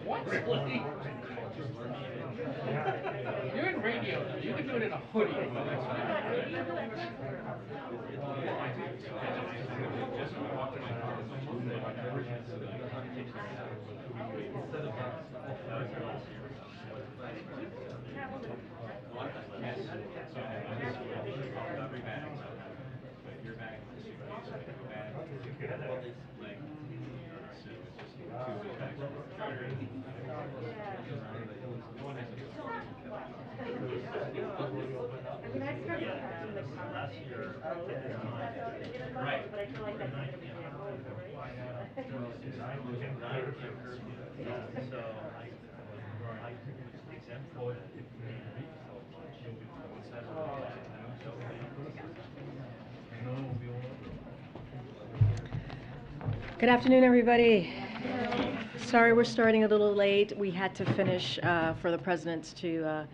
What? Really? You're in radio though. You can do it in a hoodie. Good afternoon, everybody. Sorry we're starting a little late. We had to finish for the president to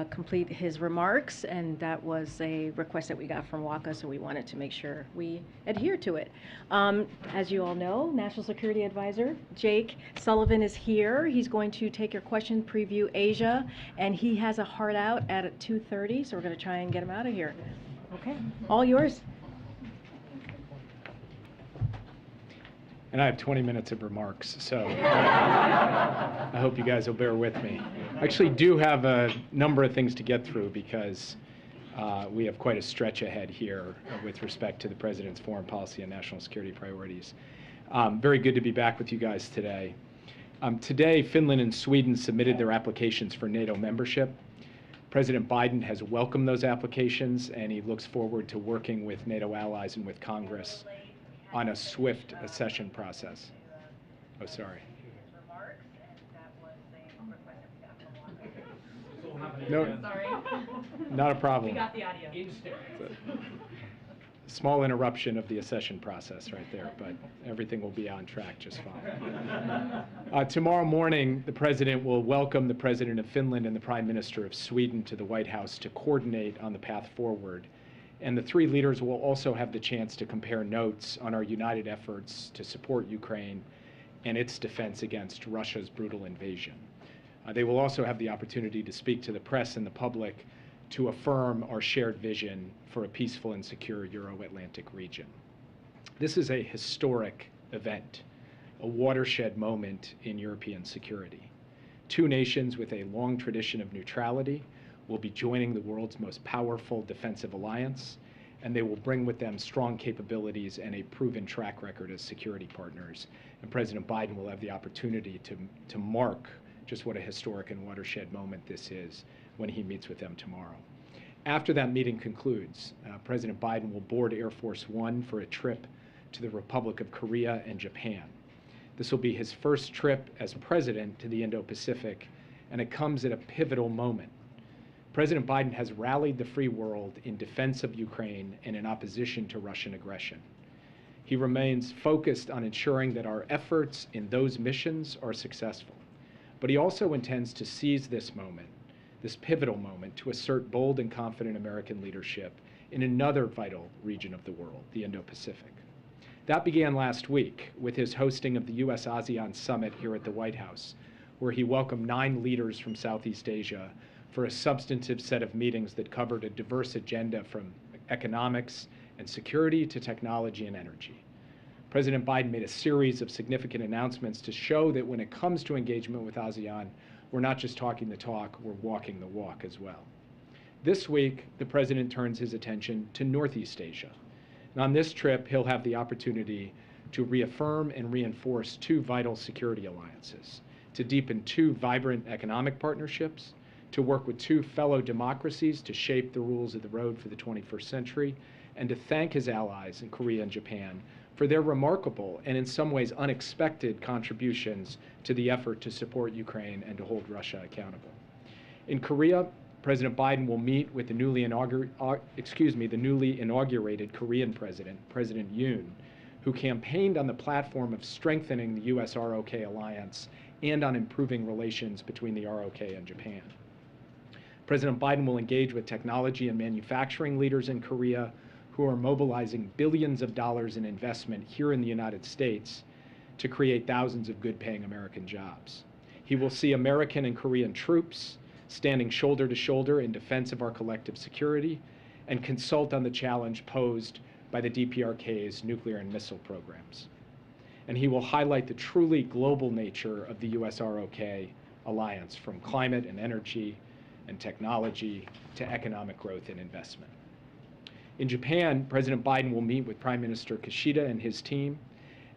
complete his remarks, and that was a request that we got from WACA, so we wanted to make sure we adhere to it. As you all know, National Security Advisor Jake Sullivan is here. He's going to take your question, preview Asia, and he has a hard out at 2:30, so we're going to try and get him out of here. Okay, all yours. And I have 20 minutes of remarks, so I hope you guys will bear with me. I actually do have a number of things to get through because we have quite a stretch ahead here with respect to the President's foreign policy and national security priorities. Very good to be back with you guys today. Today, Finland and Sweden submitted their applications for NATO membership. President Biden has welcomed those applications, and he looks forward to working with NATO allies and with Congress on a swift accession process. Oh, sorry. No, not a problem. We got the audio. Small interruption of the accession process right there, but everything will be on track just fine. Tomorrow morning, the President will welcome the President of Finland and the Prime Minister of Sweden to the White House to coordinate on the path forward. And the three leaders will also have the chance to compare notes on our united efforts to support Ukraine and its defense against Russia's brutal invasion. They will also have the opportunity to speak to the press and the public to affirm our shared vision for a peaceful and secure Euro-Atlantic region. This is a historic event, a watershed moment in European security. Two nations with a long tradition of neutrality will be joining the world's most powerful defensive alliance, and they will bring with them strong capabilities and a proven track record as security partners. And President Biden will have the opportunity to mark just what a historic and watershed moment this is when he meets with them tomorrow. After that meeting concludes, President Biden will board Air Force One for a trip to the Republic of Korea and Japan. This will be his first trip as president to the Indo-Pacific, and it comes at a pivotal moment. President Biden has rallied the free world in defense of Ukraine and in opposition to Russian aggression. He remains focused on ensuring that our efforts in those missions are successful. But he also intends to seize this moment, this pivotal moment, to assert bold and confident American leadership in another vital region of the world, the Indo-Pacific. That began last week with his hosting of the U.S.-ASEAN Summit here at the White House, where he welcomed 9 leaders from Southeast Asia for a substantive set of meetings that covered a diverse agenda from economics and security to technology and energy. President Biden made a series of significant announcements to show that when it comes to engagement with ASEAN, we're not just talking the talk, we're walking the walk as well. This week, the President turns his attention to Northeast Asia. And on this trip, he'll have the opportunity to reaffirm and reinforce 2 vital security alliances, to deepen 2 vibrant economic partnerships, to work with 2 fellow democracies to shape the rules of the road for the 21st century, and to thank his allies in Korea and Japan for their remarkable and in some ways unexpected contributions to the effort to support Ukraine and to hold Russia accountable. In Korea, President Biden will meet with the newly inaugurated Korean president, President Yoon, who campaigned on the platform of strengthening the U.S.-ROK alliance and on improving relations between the ROK and Japan. President Biden will engage with technology and manufacturing leaders in Korea who are mobilizing billions of dollars in investment here in the United States to create thousands of good-paying American jobs. He will see American and Korean troops standing shoulder to shoulder in defense of our collective security and consult on the challenge posed by the DPRK's nuclear and missile programs. And he will highlight the truly global nature of the US-ROK alliance, from climate and energy and technology to economic growth and investment. In Japan, President Biden will meet with Prime Minister Kishida and his team,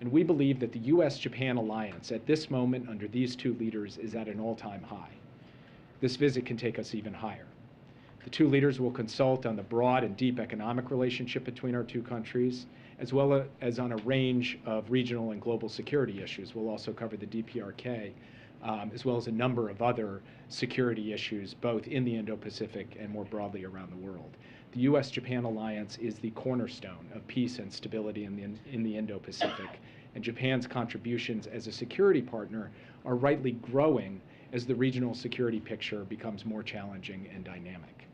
and we believe that the US-Japan alliance at this moment under these two leaders is at an all-time high. This visit can take us even higher. The two leaders will consult on the broad and deep economic relationship between our two countries, as well as on a range of regional and global security issues. We'll also cover the DPRK, as well as a number of other security issues, both in the Indo-Pacific and more broadly around the world. The US-Japan alliance is the cornerstone of peace and stability in the Indo-Pacific, and Japan's contributions as a security partner are rightly growing as the regional security picture becomes more challenging and dynamic.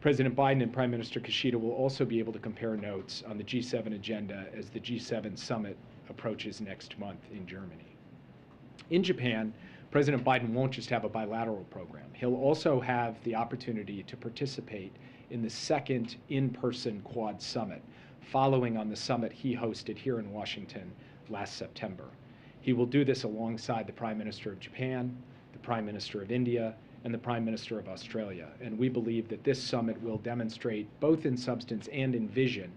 President Biden and Prime Minister Kishida will also be able to compare notes on the G7 agenda as the G7 summit approaches next month in Germany. In Japan, President Biden won't just have a bilateral program. He'll also have the opportunity to participate in the second in-person Quad Summit, following on the summit he hosted here in Washington last September. He will do this alongside the Prime Minister of Japan, the Prime Minister of India, and the Prime Minister of Australia. And we believe that this summit will demonstrate, both in substance and in vision,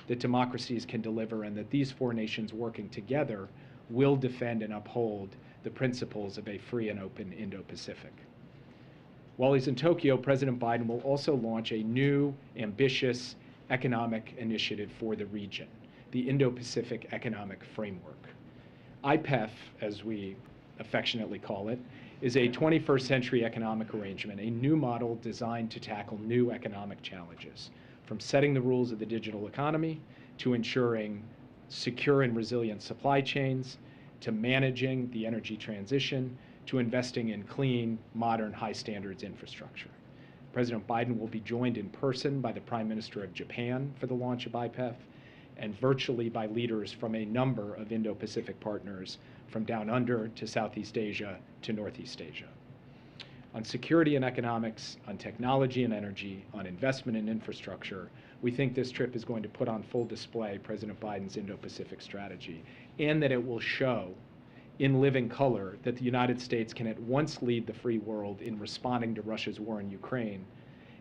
that democracies can deliver, and that these four nations working together will defend and uphold the principles of a free and open Indo-Pacific. While he's in Tokyo, President Biden will also launch a new, ambitious economic initiative for the region, the Indo-Pacific Economic Framework. IPEF, as we affectionately call it, is a 21st century economic arrangement, a new model designed to tackle new economic challenges, from setting the rules of the digital economy to ensuring secure and resilient supply chains, to managing the energy transition, to investing in clean, modern, high standards infrastructure. President Biden will be joined in person by the Prime Minister of Japan for the launch of IPEF, and virtually by leaders from a number of Indo-Pacific partners, from down under to Southeast Asia to Northeast Asia. On security and economics, on technology and energy, on investment and infrastructure, we think this trip is going to put on full display President Biden's Indo-Pacific strategy, and that it will show in living color that the United States can at once lead the free world in responding to Russia's war in Ukraine,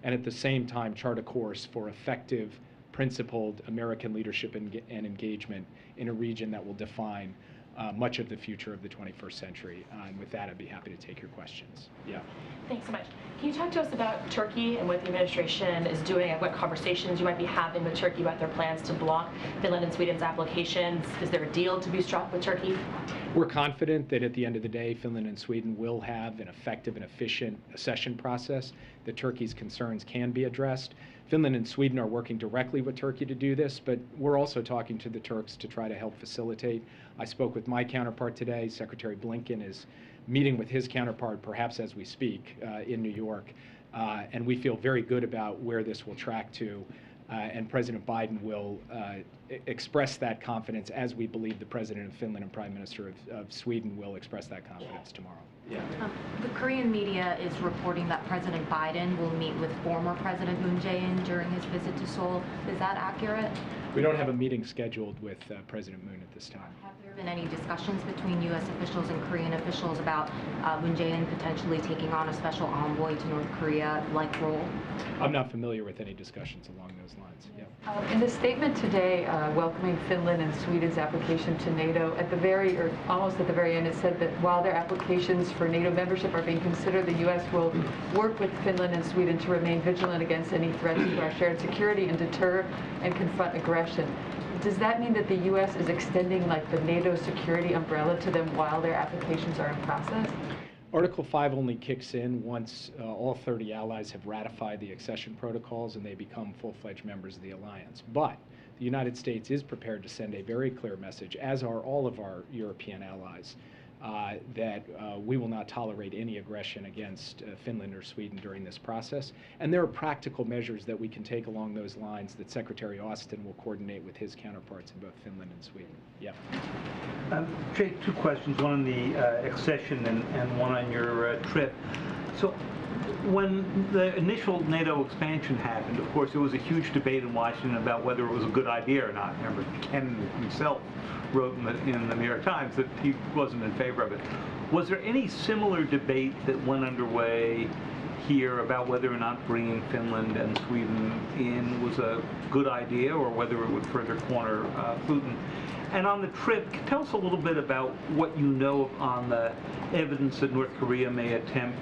and at the same time chart a course for effective, principled American leadership and engagement in a region that will define much of the future of the 21st century. And with that, I'd be happy to take your questions. Yeah. Thanks so much. Can you talk to us about Turkey and what the administration is doing, and what conversations you might be having with Turkey about their plans to block Finland and Sweden's applications? Is there a deal to be struck with Turkey? We're confident that at the end of the day, Finland and Sweden will have an effective and efficient accession process, that Turkey's concerns can be addressed. Finland and Sweden are working directly with Turkey to do this, but we're also talking to the Turks to try to help facilitate. I spoke with my counterpart today. Secretary Blinken is meeting with his counterpart, perhaps as we speak, in New York, and we feel very good about where this will track to. And President Biden will express that confidence, as we believe the President of Finland and Prime Minister of Sweden will express that confidence tomorrow. Yeah. The Korean media is reporting that President Biden will meet with former President Moon Jae-in during his visit to Seoul. Is that accurate? We don't have a meeting scheduled with President Moon at this time. Have there been any discussions between U.S. officials and Korean officials about Moon Jae-in potentially taking on a special envoy to North Korea-like role? I'm not familiar with any discussions along those lines. Yeah. In the statement today welcoming Finland and Sweden's application to NATO, at the very, or almost at the very end, it said that while their applications for NATO membership are being considered, the U.S. will work with Finland and Sweden to remain vigilant against any threats to our shared security and deter and confront aggression. Does that mean that the U.S. is extending like the NATO security umbrella to them while their applications are in process? Article 5 only kicks in once all 30 allies have ratified the accession protocols and they become full-fledged members of the alliance. But the United States is prepared to send a very clear message, as are all of our European allies, that we will not tolerate any aggression against Finland or Sweden during this process. And there are practical measures that we can take along those lines that Secretary Austin will coordinate with his counterparts in both Finland and Sweden. Yeah. Jake, two questions, one on the accession and one on your trip. So when the initial NATO expansion happened, of course, there was a huge debate in Washington about whether it was a good idea or not. Remember, Ken himself wrote in the New York Times that he wasn't in favor of it. Was there any similar debate that went underway here about whether or not bringing Finland and Sweden in was a good idea or whether it would further corner Putin? And on the trip, tell us a little bit about what you know on the evidence that North Korea may attempt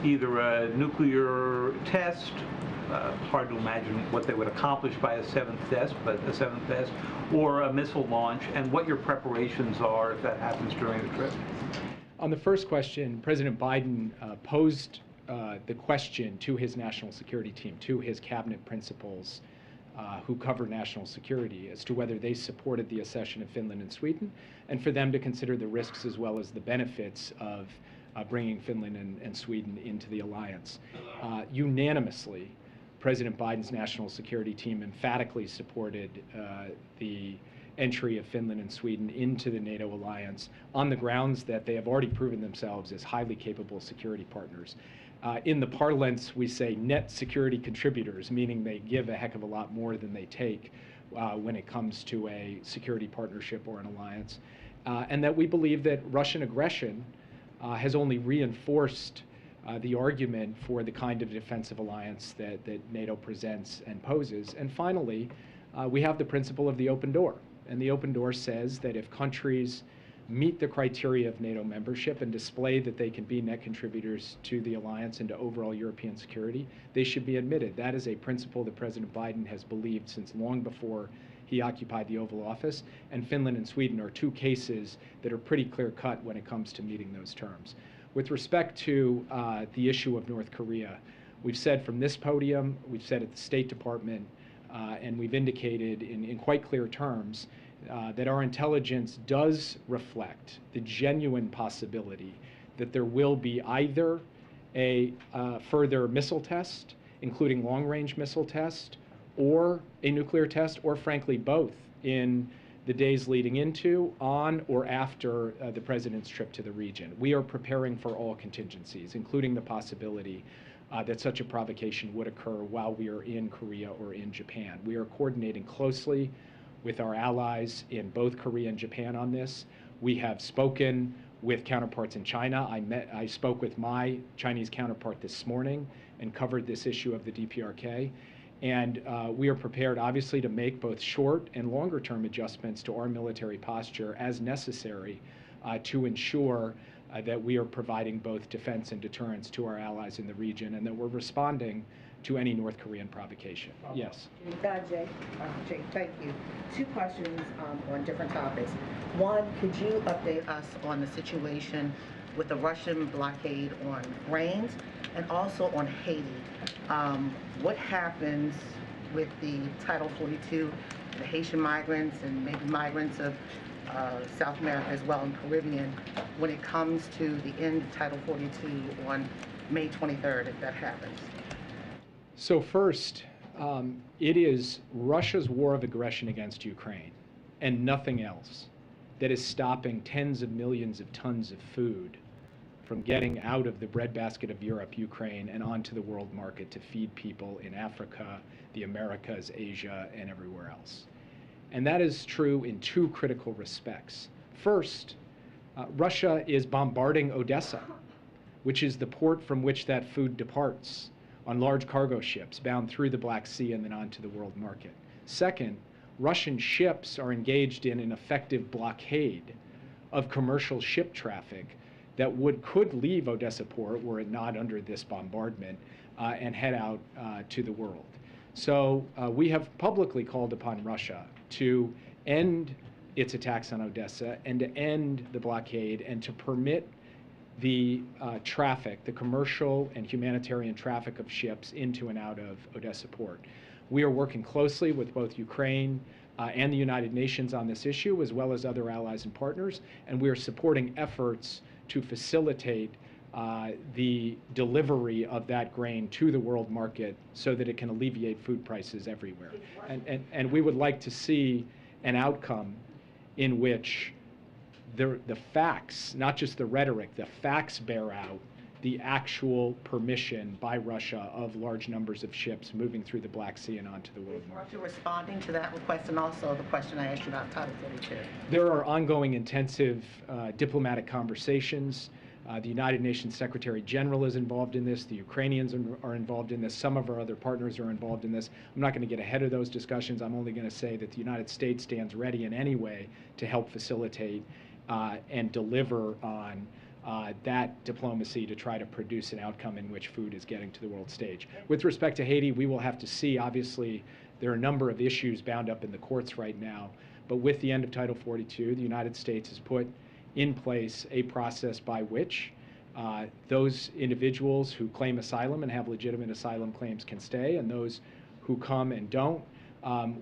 either a nuclear test, hard to imagine what they would accomplish by a seventh test, or a missile launch, and what your preparations are if that happens during the trip. On the first question, President Biden posed the question to his national security team, to his cabinet principals who cover national security, as to whether they supported the accession of Finland and Sweden, and for them to consider the risks as well as the benefits of bringing Finland and Sweden into the alliance. Unanimously, President Biden's national security team emphatically supported the entry of Finland and Sweden into the NATO alliance on the grounds that they have already proven themselves as highly capable security partners. In the parlance, we say net security contributors, meaning they give a heck of a lot more than they take when it comes to a security partnership or an alliance. And that we believe that Russian aggression has only reinforced the argument for the kind of defensive alliance that NATO presents and poses. And finally, we have the principle of the open door. And the open door says that if countries meet the criteria of NATO membership and display that they can be net contributors to the alliance and to overall European security, they should be admitted. That is a principle that President Biden has believed since long before he occupied the Oval Office, and Finland and Sweden are two cases that are pretty clear-cut when it comes to meeting those terms. With respect to the issue of North Korea, we've said from this podium, we've said at the State Department, and we've indicated in quite clear terms that our intelligence does reflect the genuine possibility that there will be either a further missile test, including long-range missile test, or a nuclear test, or frankly both, in the days leading into, on, or after the president's trip to the region. We are preparing for all contingencies, including the possibility that such a provocation would occur while we are in Korea or in Japan. We are coordinating closely with our allies in both Korea and Japan on this. We have spoken with counterparts in China. I spoke with my Chinese counterpart this morning and covered this issue of the DPRK. And we are prepared, obviously, to make both short and longer term adjustments to our military posture as necessary to ensure that we are providing both defense and deterrence to our allies in the region, and that we're responding to any North Korean provocation. Yes. Jake, thank you. Two questions on different topics. One, could you update us on the situation with the Russian blockade on grains and also on Haiti? What happens with the Title 42, the Haitian migrants and maybe migrants of South America as well and Caribbean when it comes to the end of Title 42 on May 23rd, if that happens? So first, it is Russia's war of aggression against Ukraine and nothing else that is stopping tens of millions of tons of food from getting out of the breadbasket of Europe, Ukraine, and onto the world market to feed people in Africa, the Americas, Asia, and everywhere else. And that is true in two critical respects. First, Russia is bombarding Odessa, which is the port from which that food departs on large cargo ships bound through the Black Sea and then onto the world market. Second, Russian ships are engaged in an effective blockade of commercial ship traffic that could leave Odessa port were it not under this bombardment and head out to the world. So we have publicly called upon Russia to end its attacks on Odessa and to end the blockade and to permit the traffic, the commercial and humanitarian traffic of ships into and out of Odessa port. We are working closely with both Ukraine, and the United Nations on this issue, as well as other allies and partners, and we are supporting efforts to facilitate the delivery of that grain to the world market so that it can alleviate food prices everywhere. And we would like to see an outcome in which the facts, not just the rhetoric, the facts bear out the actual permission by Russia of large numbers of ships moving through the Black Sea and onto the world market. Are you responding to that request and also the question I asked you about Title 42? There are ongoing intensive diplomatic conversations. The United Nations Secretary General is involved in this. The Ukrainians are involved in this. Some of our other partners are involved in this. I'm not going to get ahead of those discussions. I'm only going to say that the United States stands ready in any way to help facilitate and deliver on that diplomacy to try to produce an outcome in which food is getting to the world stage. With respect to Haiti, we will have to see. Obviously, there are a number of issues bound up in the courts right now. But with the end of Title 42, the United States has put in place a process by which those individuals who claim asylum and have legitimate asylum claims can stay, and those who come and don't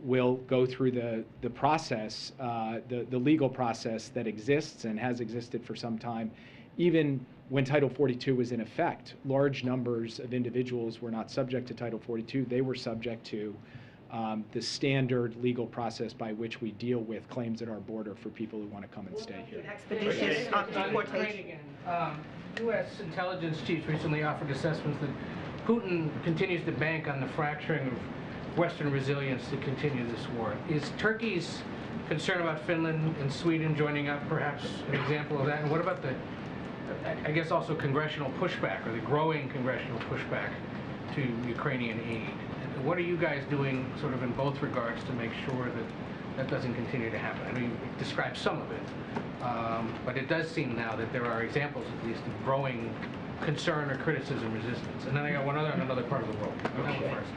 will go through the process, the legal process that exists and has existed for some time. Even when Title 42 was in effect, large numbers of individuals were not subject to Title 42. They were subject to the standard legal process by which we deal with claims at our border for people who want to come and stay here. Expeditious deportation. U.S. intelligence chiefs recently offered assessments that Putin continues to bank on the fracturing of Western resilience to continue this war. Is Turkey's concern about Finland and Sweden joining up perhaps an example of that? And what about the, I guess, also congressional pushback, or the growing congressional pushback to Ukrainian aid? And what are you guys doing sort of in both regards to make sure that that doesn't continue to happen? I know you described some of it, but it does seem now that there are examples, at least, of growing concern or criticism, resistance. And then I got one other on another part of the world. That one first.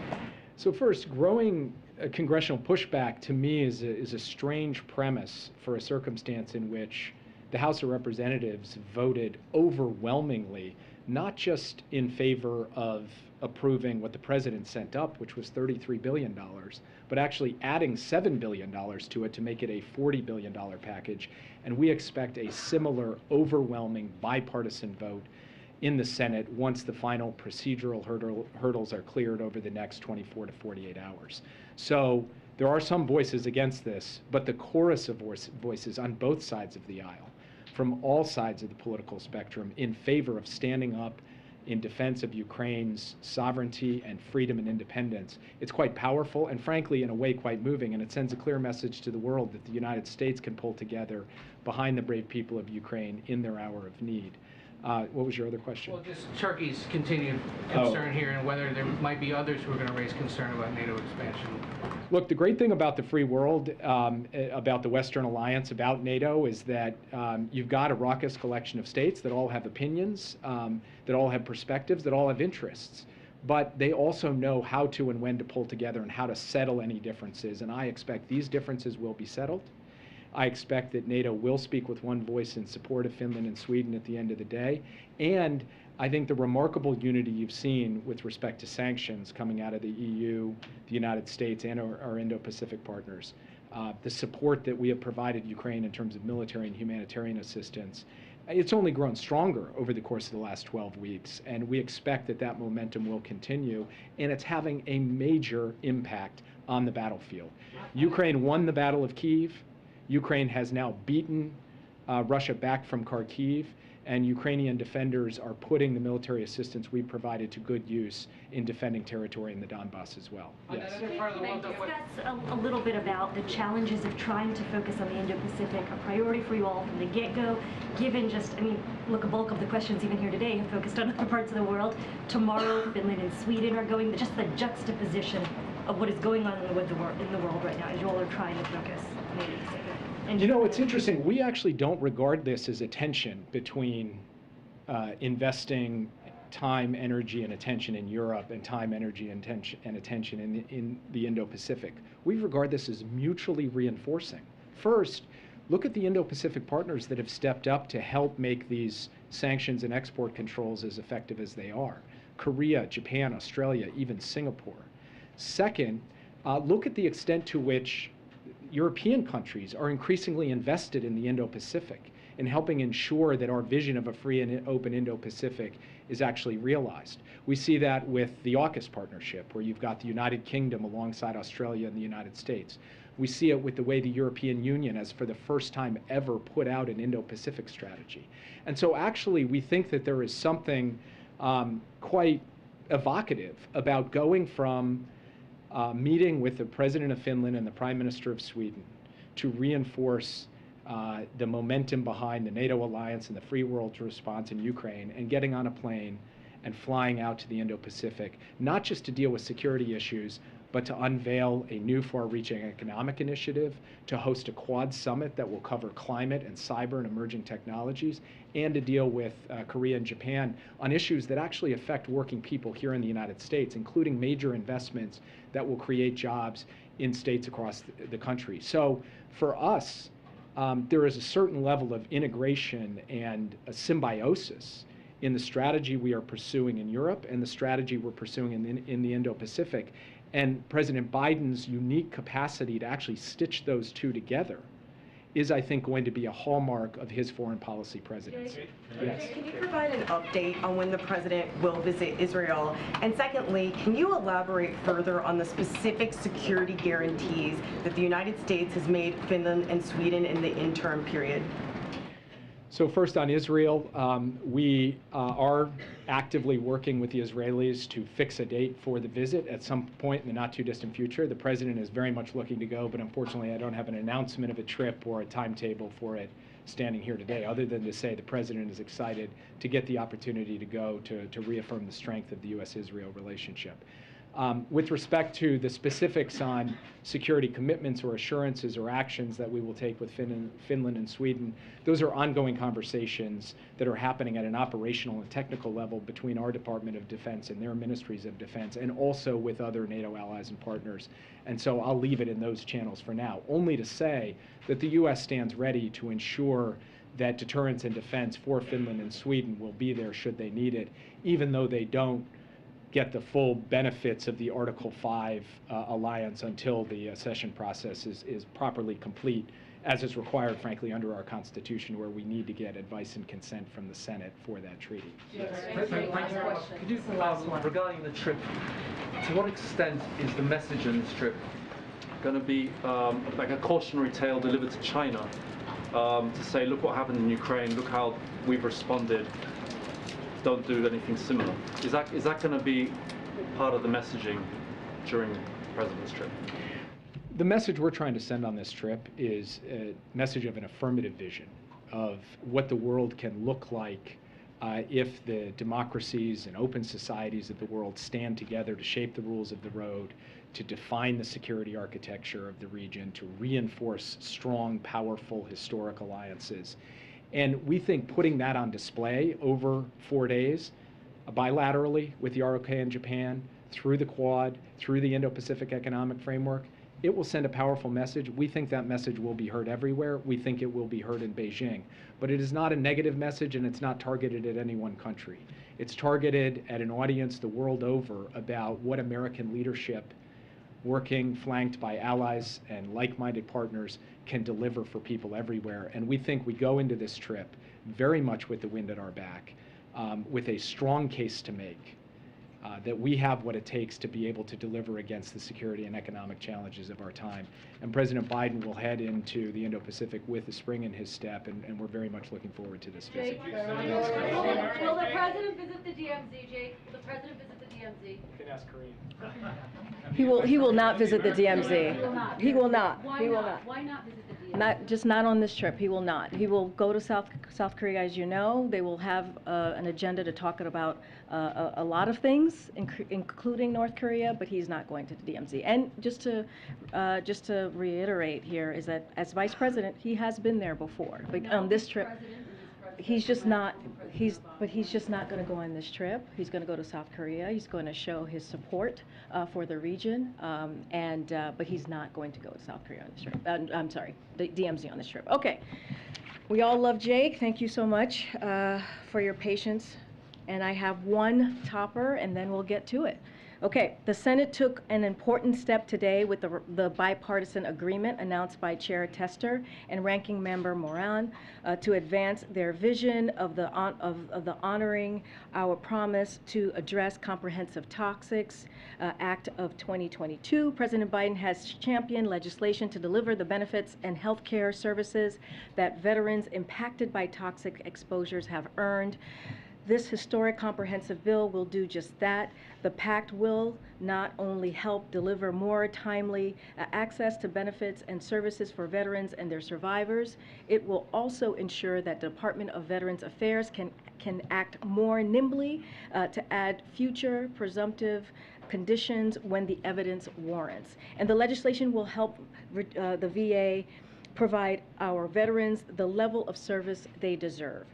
So first, growing congressional pushback to me is a strange premise for a circumstance in which the House of Representatives voted overwhelmingly, not just in favor of approving what the president sent up, which was $33 billion, but actually adding $7 billion to it to make it a $40 billion package. And we expect a similar overwhelming bipartisan vote in the Senate once the final procedural hurdles are cleared over the next 24 to 48 hours. So there are some voices against this, but the chorus of voices on both sides of the aisle, from all sides of the political spectrum, in favor of standing up in defense of Ukraine's sovereignty and freedom and independence, it's quite powerful and, frankly, in a way, quite moving. And it sends a clear message to the world that the United States can pull together behind the brave people of Ukraine in their hour of need. What was your other question? Well, just Turkey's continued concern here, and whether there might be others who are going to raise concern about NATO expansion. Look, the great thing about the free world, about the Western Alliance, about NATO, is that you've got a raucous collection of states that all have opinions, that all have perspectives, that all have interests. But they also know how to and when to pull together and how to settle any differences. And I expect these differences will be settled. I expect that NATO will speak with one voice in support of Finland and Sweden at the end of the day. And I think the remarkable unity you've seen with respect to sanctions coming out of the EU, the United States, and our Indo-Pacific partners, the support that we have provided Ukraine in terms of military and humanitarian assistance, it's only grown stronger over the course of the last 12 weeks. And we expect that that momentum will continue. And it's having a major impact on the battlefield. Ukraine won the Battle of Kyiv. Ukraine has now beaten Russia back from Kharkiv, and Ukrainian defenders are putting the military assistance we provided to good use in defending territory in the Donbass as well. Yes. Can I discuss a little bit about the challenges of trying to focus on the Indo-Pacific, a priority for you all from the get-go, given just, I mean, look, a bulk of the questions even here today have focused on other parts of the world. Tomorrow, Finland and Sweden are going, just the juxtaposition of what is going on in the world right now, as you all are trying to focus on the Indo-Pacific. You know, it's interesting. We actually don't regard this as a tension between investing time, energy, and attention in Europe and time, energy, and attention in the Indo-Pacific. We regard this as mutually reinforcing. First, look at the Indo-Pacific partners that have stepped up to help make these sanctions and export controls as effective as they are. Korea, Japan, Australia, even Singapore. Second, look at the extent to which European countries are increasingly invested in the Indo-Pacific, in helping ensure that our vision of a free and open Indo-Pacific is actually realized. We see that with the AUKUS partnership, where you've got the United Kingdom alongside Australia and the United States. We see it with the way the European Union has, for the first time ever, put out an Indo-Pacific strategy. And so actually, we think that there is something quite evocative about going from meeting with the President of Finland and the Prime Minister of Sweden to reinforce the momentum behind the NATO alliance and the free world's response in Ukraine, and getting on a plane and flying out to the Indo-Pacific, not just to deal with security issues, but to unveil a new far-reaching economic initiative, to host a Quad summit that will cover climate and cyber and emerging technologies, and to deal with Korea and Japan on issues that actually affect working people here in the United States, including major investments that will create jobs in states across the country. So for us, there is a certain level of integration and a symbiosis in the strategy we are pursuing in Europe and the strategy we're pursuing in the Indo-Pacific. And President Biden's unique capacity to actually stitch those two together is, I think, going to be a hallmark of his foreign policy presidency. Yes. Can you provide an update on when the president will visit Israel? And secondly, can you elaborate further on the specific security guarantees that the United States has made Finland and Sweden in the interim period? So first on Israel, we are actively working with the Israelis to fix a date for the visit at some point in the not too distant future. The president is very much looking to go, but unfortunately I don't have an announcement of a trip or a timetable for it standing here today, other than to say the president is excited to get the opportunity to go to reaffirm the strength of the U.S.-Israel relationship. With respect to the specifics on security commitments or assurances or actions that we will take with Finland and Sweden, those are ongoing conversations that are happening at an operational and technical level between our Department of Defense and their ministries of defense, and also with other NATO allies and partners. And so I'll leave it in those channels for now, only to say that the U.S. stands ready to ensure that deterrence and defense for Finland and Sweden will be there should they need it, even though they don't get the full benefits of the Article 5 alliance until the accession process is properly complete, as is required, frankly, under our Constitution, where we need to get advice and consent from the Senate for that treaty. Yes. Could you, regarding the trip, to what extent is the message in this trip going to be like a cautionary tale delivered to China, to say, look what happened in Ukraine, look how we've responded, don't do anything similar? Is that going to be part of the messaging during the president's trip? The message we're trying to send on this trip is a message of an affirmative vision of what the world can look like if the democracies and open societies of the world stand together to shape the rules of the road, to define the security architecture of the region, to reinforce strong, powerful, historic alliances. And we think putting that on display over 4 days, bilaterally with the ROK and Japan, through the Quad, through the Indo-Pacific Economic Framework, it will send a powerful message. We think that message will be heard everywhere. We think it will be heard in Beijing. But it is not a negative message, and it's not targeted at any one country. It's targeted at an audience the world over about what American leadership, working flanked by allies and like-minded partners, can deliver for people everywhere. And we think we go into this trip very much with the wind at our back, with a strong case to make, that we have what it takes to be able to deliver against the security and economic challenges of our time. And President Biden will head into the Indo-Pacific with a spring in his step, and we're very much looking forward to this visit. Will the president visit the DMZ, Jake? Will the president visit the DMZ? You can ask Karine. He will not visit the DMZ. He will not. Why He will not? not. Why not visit the DMZ? Not on this trip. He will not. He will go to South Korea, as you know. They will have an agenda to talk about a lot of things, including North Korea, but he's not going to the DMZ. And just to reiterate here is that as vice president, he has been there before. But on this trip, he's just not. He's just not going to go on this trip. He's going to go to South Korea. He's going to show his support for the region, but he's not going to go to South Korea on this trip. I'm sorry, the DMZ on this trip. Okay, we all love Jake. Thank you so much for your patience. And I have one topper, and then we'll get to it. Okay, the Senate took an important step today with the bipartisan agreement announced by Chair Tester and Ranking Member Moran to advance their vision of the Honoring Our Promise to Address Comprehensive Toxics Act of 2022. President Biden has championed legislation to deliver the benefits and health care services that veterans impacted by toxic exposures have earned. This historic comprehensive bill will do just that. The pact will not only help deliver more timely access to benefits and services for veterans and their survivors, it will also ensure that the Department of Veterans Affairs can act more nimbly to add future presumptive conditions when the evidence warrants. And the legislation will help the VA provide our veterans the level of service they deserve.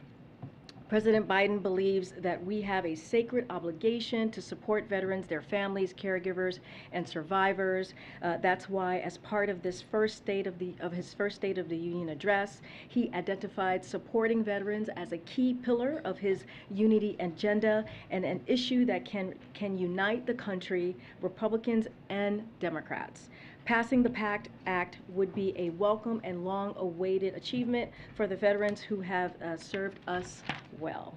President Biden believes that we have a sacred obligation to support veterans, their families, caregivers, and survivors. That's why, as part of this his first State of the Union address, he identified supporting veterans as a key pillar of his unity agenda and an issue that can unite the country, Republicans and Democrats. Passing the PACT Act would be a welcome and long-awaited achievement for the veterans who have served us well.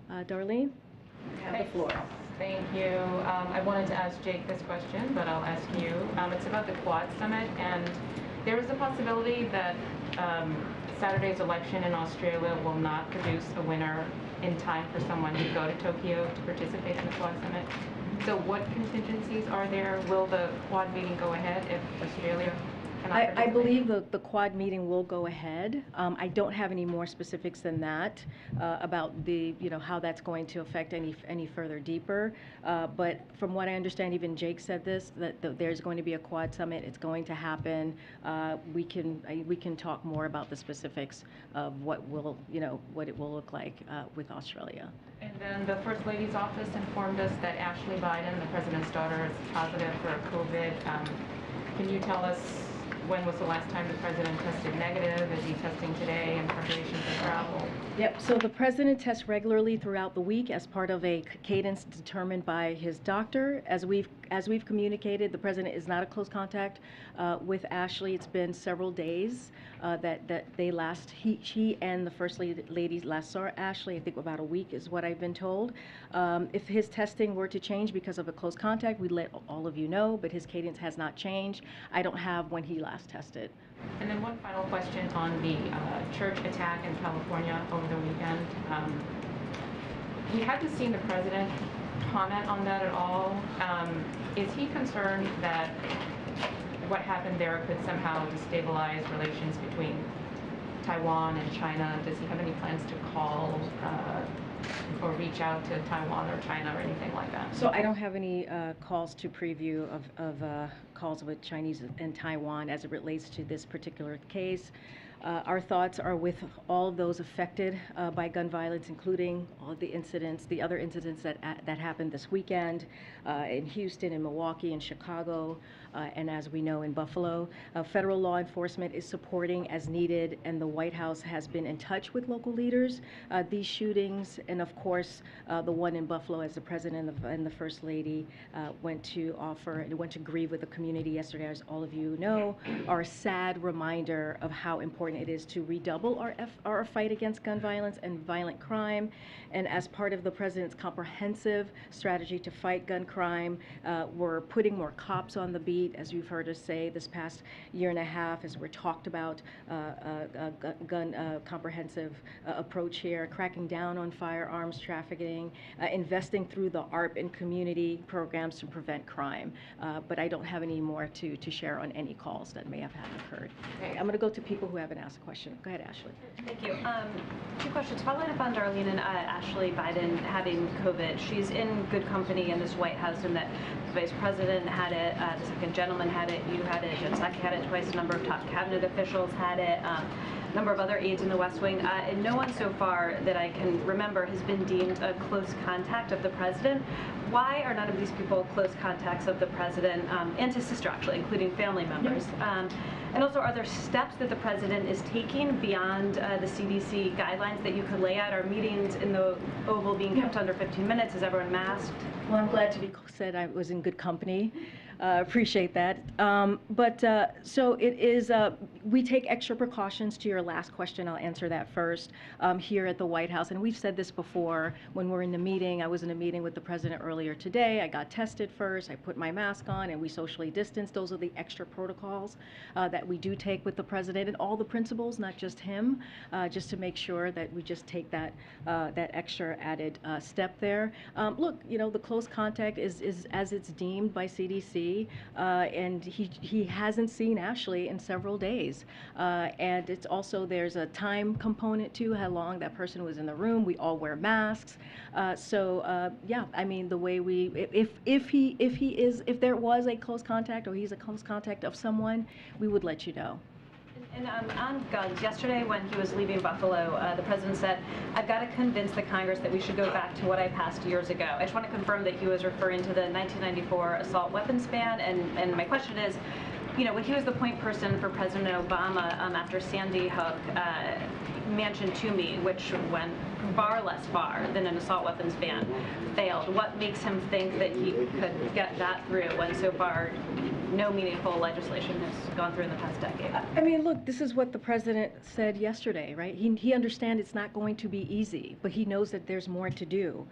Darlene, you have the floor. Thank you. I wanted to ask Jake this question, but I'll ask you. It's about the Quad Summit, and there is a possibility that Saturday's election in Australia will not produce a winner in time for someone to go to Tokyo to participate in the Quad Summit. So what contingencies are there? Will the Quad meeting go ahead if Australia cannot I participate? believe the Quad meeting will go ahead. I don't have any more specifics than that about how that's going to affect any further deeper. But from what I understand, even Jake said this, that there's going to be a Quad summit. It's going to happen. We can talk more about the specifics of what it will look like with Australia. And then the First Lady's office informed us that Ashley Biden, the president's daughter, is positive for COVID. Can you tell us when was the last time the president tested negative? Is he testing today in preparation for travel? Yep, so the president tests regularly throughout the week as part of a cadence determined by his doctor. As we've communicated, the president is not a close contact with Ashley. It's been several days that he and the First Lady last saw Ashley. I think about a week is what I've been told. If his testing were to change because of a close contact, we'd let all of you know, but his cadence has not changed. I don't have when he last tested. And then one final question on the church attack in California over the weekend. We haven't seen the president comment on that at all. Is he concerned that what happened there could somehow destabilize relations between Taiwan and China? Does he have any plans to call or reach out to Taiwan or China or anything like that? So I don't have any calls to preview of calls with Chinese and Taiwan as it relates to this particular case. Our thoughts are with all of those affected by gun violence, including all of the other incidents that happened this weekend in Houston, in Milwaukee, in Chicago, and as we know, in Buffalo. Federal law enforcement is supporting as needed, and the White House has been in touch with local leaders. These shootings, and of course, the one in Buffalo, as the president and the First Lady went to grieve with the community yesterday, as all of you know, are a sad reminder of how important it is to redouble our fight against gun violence and violent crime. And as part of the president's comprehensive strategy to fight gun crime, we're putting more cops on the beat, as you've heard us say this past year and a half, as we're talked about gun comprehensive approach here, cracking down on firearms trafficking, investing through the ARP and community programs to prevent crime. But I don't have any more to share on any calls that may have occurred. Okay, I'm going to go to people who haven't asked a question. Go ahead, Ashley. Thank you. Two questions. Following up on Darlene and Ashley Biden having COVID, she's in good company in this White House in that the Vice President had it, the second gentleman had it, you had it, Jen Psaki had it twice, a number of top cabinet officials had it. number of other aides in the West Wing, and no one so far that I can remember has been deemed a close contact of the president. Why are none of these people close contacts of the president and his sister, actually, including family members? And also, are there steps that the president is taking beyond the CDC guidelines that you could lay out? Are meetings in the Oval being kept under 15 minutes? Is everyone masked? Well, I'm glad to be said I was in good company. Appreciate that. So it is, we take extra precautions. To your last question, I'll answer that first, here at the White House. And we've said this before when we're in the meeting. I was in a meeting with the president earlier today. I got tested first. I put my mask on and we socially distanced. Those are the extra protocols that we do take with the president and all the principals, not just him, just to make sure that we just take that, that extra added step there. Look, you know, the close contact is as it's deemed by CDC. And he hasn't seen Ashley in several days. And it's also, there's a time component to how long that person was in the room. We all wear masks. Yeah, I mean, the way we, if there was a close contact or he's a close contact of someone, we would let you know. And on guns, yesterday when he was leaving Buffalo, the president said, "I've got to convince the Congress that we should go back to what I passed years ago." I just want to confirm that he was referring to the 1994 assault weapons ban. And my question is, you know, when he was the point person for President Obama after Sandy Hook, mentioned to me, which went far less far than an assault weapons ban, failed. What makes him think that he could get that through when so far no meaningful legislation has gone through in the past decade? I mean, look, this is what the president said yesterday, right? He understands it's not going to be easy, but he knows that there's more to do.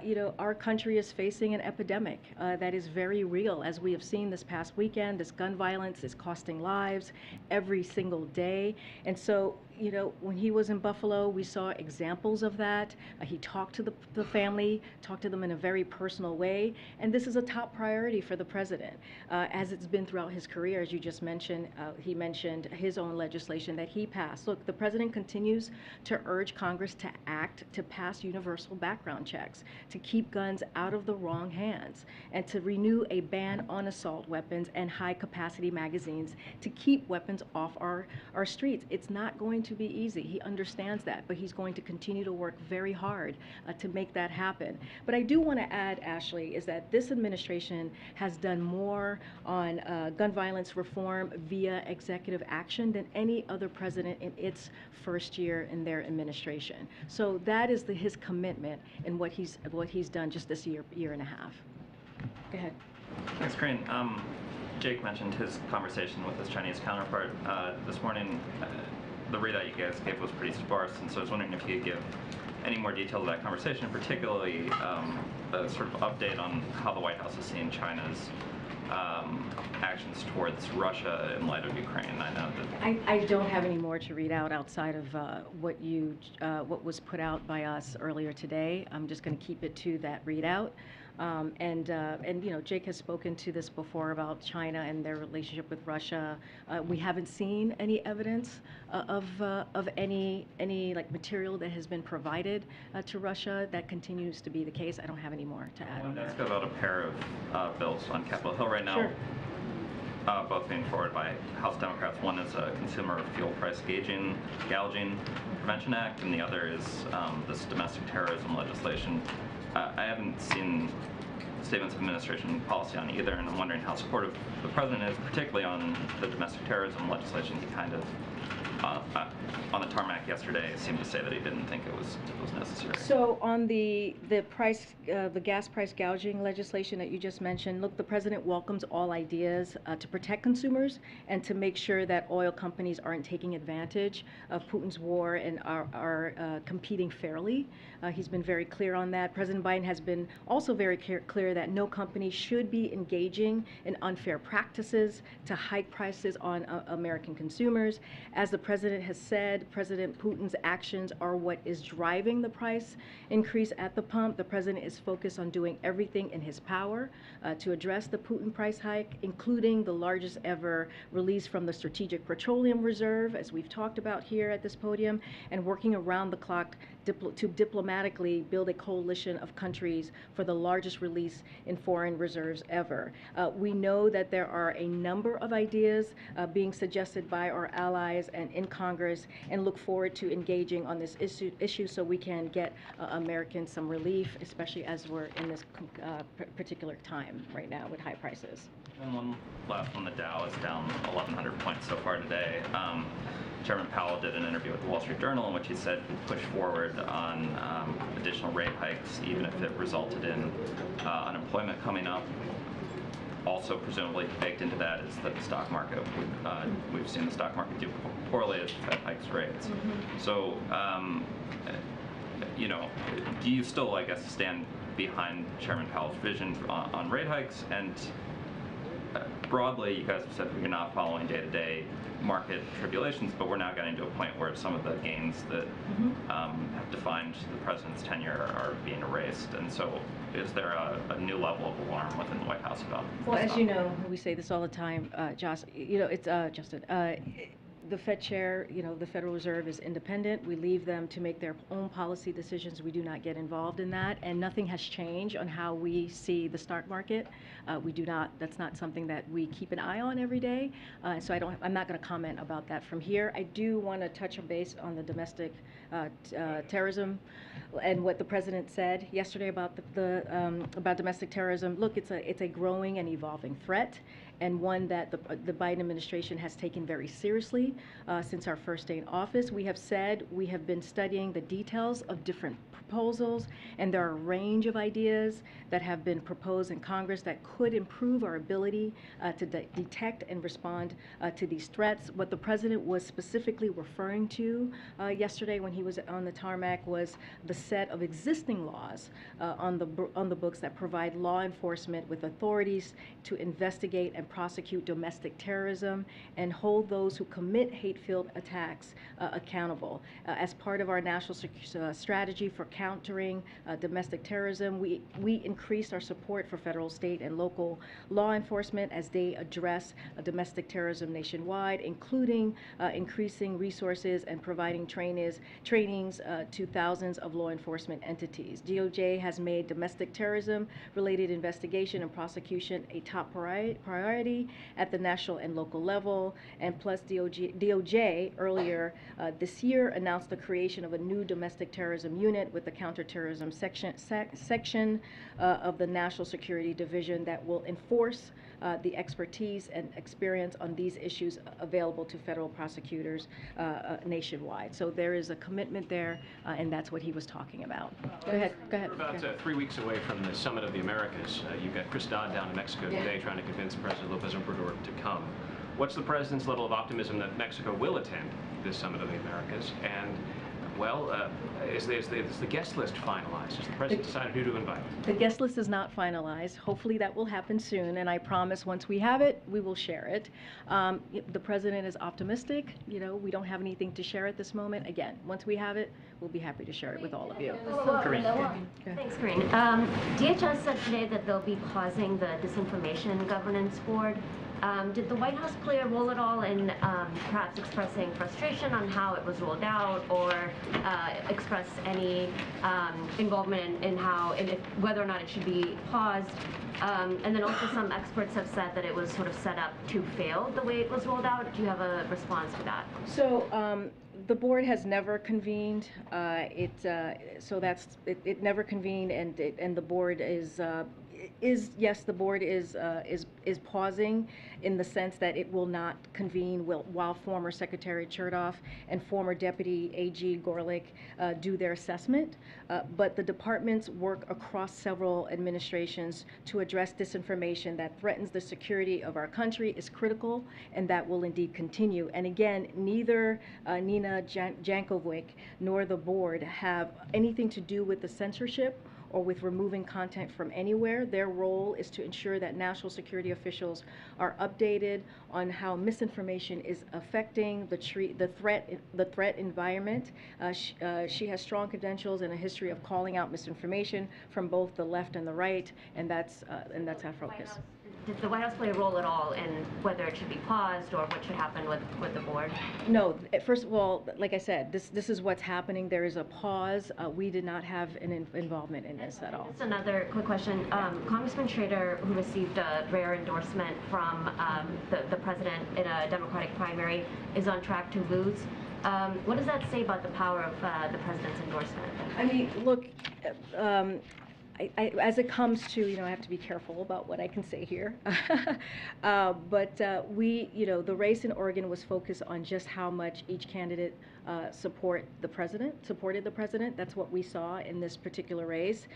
You know, our country is facing an epidemic that is very real, as we have seen this past weekend. This gun violence is costing lives every single day. And so, you know, when he was in Buffalo, we saw examples of that. He talked to the family, talked to them in a very personal way. And this is a top priority for the president, as it's been throughout his career. As you just mentioned, he mentioned his own legislation that he passed. Look, the president continues to urge Congress to act to pass universal background checks, to keep guns out of the wrong hands, and to renew a ban on assault weapons and high-capacity magazines to keep weapons off our streets. It's not going to be easy. He understands that, but he's going to continue to work very hard to make that happen. But I do want to add, Ashley, is that this administration has done more on gun violence reform via executive action than any other president in its first year in their administration. So that is his commitment and what he's done just this year and a half. Go ahead. Thanks, Karine. Jake mentioned his conversation with his Chinese counterpart this morning. The readout you guys gave was pretty sparse, and so I was wondering if you could give any more detail to that conversation, particularly a sort of update on how the White House is seeing China's actions towards Russia in light of Ukraine. I know that I don't have any more to read out outside of what was put out by us earlier today. I'm just going to keep it to that readout. And you know, Jake has spoken to this before about China and their relationship with Russia. We haven't seen any evidence of any like material that has been provided to Russia. That continues to be the case. I don't have any more to add. Let's go about a pair of bills on Capitol Hill right now. Sure. Both being forwarded by House Democrats. One is a Consumer Fuel Price Gouging Prevention Act, and the other is this domestic terrorism legislation. I haven't seen statements of administration policy on either, and I'm wondering how supportive the president is, particularly on the domestic terrorism legislation. He kind of, on the tarmac yesterday, seemed to say that he didn't think it was necessary. So on the gas price gouging legislation that you just mentioned, look, the president welcomes all ideas to protect consumers and to make sure that oil companies aren't taking advantage of Putin's war and are competing fairly. He's been very clear on that. President Biden has been also very clear that no company should be engaging in unfair practices to hike prices on American consumers. As the president has said, President Putin's actions are what is driving the price increase at the pump. The president is focused on doing everything in his power to address the Putin price hike, including the largest ever release from the Strategic Petroleum Reserve, as we've talked about here at this podium, and working around the clock to diplomatically build a coalition of countries for the largest release in foreign reserves ever. We know that there are a number of ideas being suggested by our allies and in Congress, and look forward to engaging on this issue so we can get Americans some relief, especially as we're in this particular time right now with high prices. And one last one, the Dow is down 1,100 points so far today. Chairman Powell did an interview with the Wall Street Journal in which he said he'd push forward on additional rate hikes, even if it resulted in unemployment coming up. Also, presumably baked into that is the stock market. We've seen the stock market do poorly as the Fed hikes rates. So, you know, do you still, I guess, stand behind Chairman Powell's vision on rate hikes? And broadly, you guys have said we're not following day-to-day market tribulations, but we're now getting to a point where some of the gains that have defined the president's tenure are being erased. And so is there a new level of alarm within the White House about this? Well, as you know, we say this all the time, Josh, you know, it's Justin. The Fed chair, you know, the Federal Reserve is independent. We leave them to make their own policy decisions. We do not get involved in that, and nothing has changed on how we see the stock market. We do not. That's not something that we keep an eye on every day. So I'm not going to comment about that from here. I do want to touch base on the domestic terrorism and what the president said yesterday about about domestic terrorism. Look, it's a growing and evolving threat, and one that the Biden administration has taken very seriously since our first day in office. We have said we have been studying the details of different proposals, and there are a range of ideas that have been proposed in Congress that could improve our ability to detect and respond to these threats. What the president was specifically referring to yesterday when he was on the tarmac was the set of existing laws on the books that provide law enforcement with authorities to investigate and prosecute domestic terrorism and hold those who commit hate-filled attacks accountable. As part of our national strategy for countering domestic terrorism, we increased our support for federal, state, and local law enforcement as they address domestic terrorism nationwide, including increasing resources and providing trainings to thousands of law enforcement entities. DOJ has made domestic terrorism-related investigation and prosecution a top priority at the national and local level, and plus DOJ earlier this year announced the creation of a new domestic terrorism unit with the counterterrorism section of the National Security Division that will enforce the expertise and experience on these issues available to federal prosecutors nationwide. So there is a commitment there, and that's what he was talking about. Go ahead. We're about 3 weeks away from the Summit of the Americas. You've got Chris Dodd down in Mexico today trying to convince President Lopez Obrador to come. What's the president's level of optimism that Mexico will attend this Summit of the Americas? And, well, is the guest list finalized? Has the president decided who to invite? The guest list is not finalized. Hopefully that will happen soon, and I promise once we have it, we will share it. The president is optimistic. You know, we don't have anything to share at this moment. Again, once we have it, we'll be happy to share it with all of you. Karine. Thanks, Karine. DHS said today that they'll be pausing the Disinformation Governance Board. Did the White House play a role at all in perhaps expressing frustration on how it was rolled out, or express any involvement in whether or not it should be paused? And then also some experts have said that it was sort of set up to fail the way it was rolled out. Do you have a response to that? So the board has never convened. It never convened, and the board is yes, the board is pausing in the sense that it will not convene while former Secretary Chertoff and former Deputy AG Gorlick do their assessment. But the departments work across several administrations to address disinformation that threatens the security of our country is critical, and that will indeed continue. And again, neither Nina Jankovic nor the board have anything to do with the censorship or with removing content from anywhere. Their role is to ensure that national security officials are updated on how misinformation is affecting the threat environment. She has strong credentials and a history of calling out misinformation from both the left and the right, and that's our focus. did the White House play a role at all in whether it should be paused or what should happen with the board? No, first of all, like I said, this is what's happening. There is a pause. We did not have an involvement in this at all. Just another quick question. Congressman Schrader, who received a rare endorsement from the president in a Democratic primary, is on track to lose. What does that say about the power of the president's endorsement? I mean, look, as it comes to, I have to be careful about what I can say here. But the race in Oregon was focused on just how much each candidate supported the president. That's what we saw in this particular race.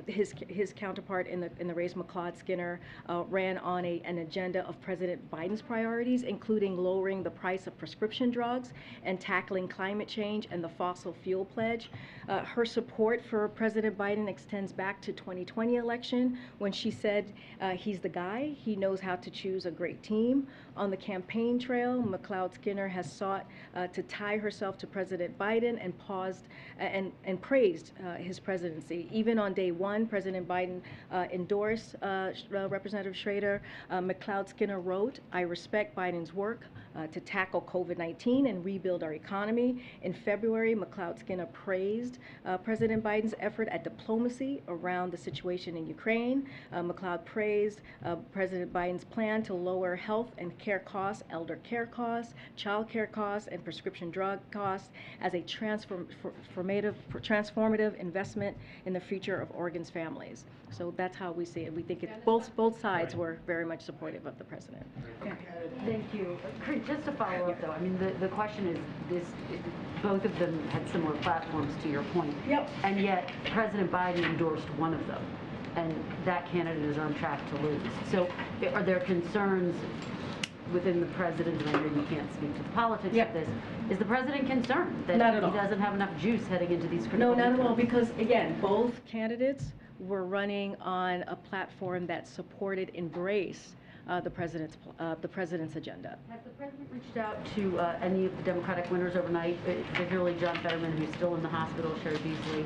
His counterpart in the race, McLeod Skinner, ran on an agenda of President Biden's priorities, including lowering the price of prescription drugs and tackling climate change and the fossil fuel pledge. Her support for President Biden extends back to 2020 election when she said he's the guy. He knows how to choose a great team. On the campaign trail, McLeod Skinner has sought to tie herself to President Biden and paused and praised his presidency. Even on day one, President Biden endorsed Representative Schrader. McLeod Skinner wrote, "I respect Biden's work to tackle COVID-19 and rebuild our economy." In February, McLeod Skinner praised President Biden's effort at diplomacy around the situation in Ukraine. McLeod praised President Biden's plan to lower health and care costs, elder care costs, child care costs, and prescription drug costs as a transformative investment in the future of Oregon's families. So that's how we see it. We think both sides were very much supportive of the president. Okay. Thank you. Just to follow up, though, I mean, the question is both of them had similar platforms, to your point. Yep. And yet, President Biden endorsed one of them, and that candidate is on track to lose. So are there concerns within the president, and I know you can't speak to the politics of this, is the president concerned that he doesn't have enough juice heading into these critical No, not at all, because again, both candidates were running on a platform that supported, embraced the president's agenda. Has the president reached out to any of the Democratic winners overnight, particularly John Fetterman, who's still in the hospital, Sherry Beasley?